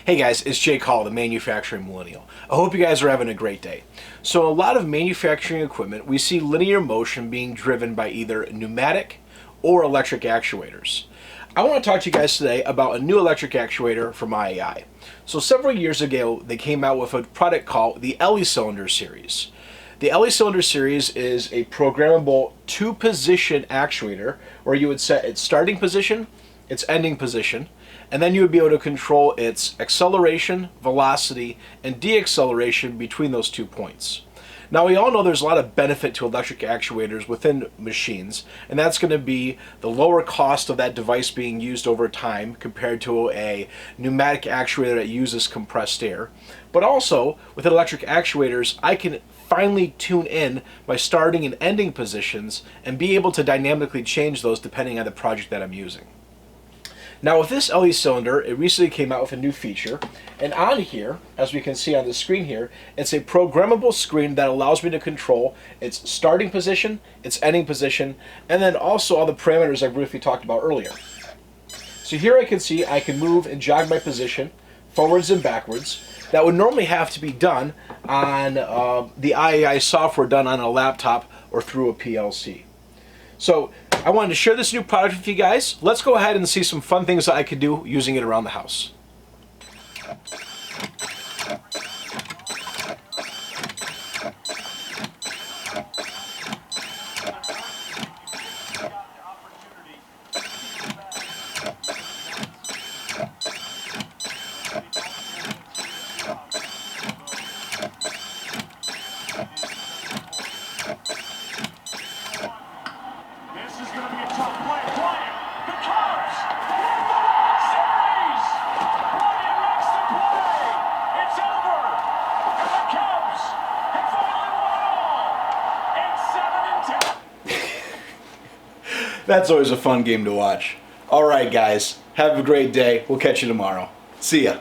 Hey guys, it's Jake Hall, the Manufacturing Millennial. I hope you guys are having a great day. So a lot of manufacturing equipment, we see linear motion being driven by either pneumatic or electric actuators. I want to talk to you guys today about a new electric actuator from IAI. So several years ago, they came out with a product called the Cylinder series. The Cylinder series is a programmable two-position actuator where you would set its starting position, its ending position, and then you would be able to control its acceleration, velocity, and deacceleration between those 2 points. Now we all know there's a lot of benefit to electric actuators within machines, and that's going to be the lower cost of that device being used over time compared to a pneumatic actuator that uses compressed air. But also, with electric actuators, I can finally tune in my starting and ending positions and be able to dynamically change those depending on the project that I'm using. Now with this Cylinder, it recently came out with a new feature, and on here, as we can see on the screen here, it's a programmable screen that allows me to control its starting position, its ending position, and then also all the parameters I briefly talked about earlier. So here I can see I can move and jog my position forwards and backwards. That would normally have to be done on the IAI software done on a laptop or through a PLC. So I wanted to share this new product with you guys. Let's go ahead and see some fun things that I could do using it around the house. That's always a fun game to watch. All right, guys, have a great day. We'll catch you tomorrow. See ya.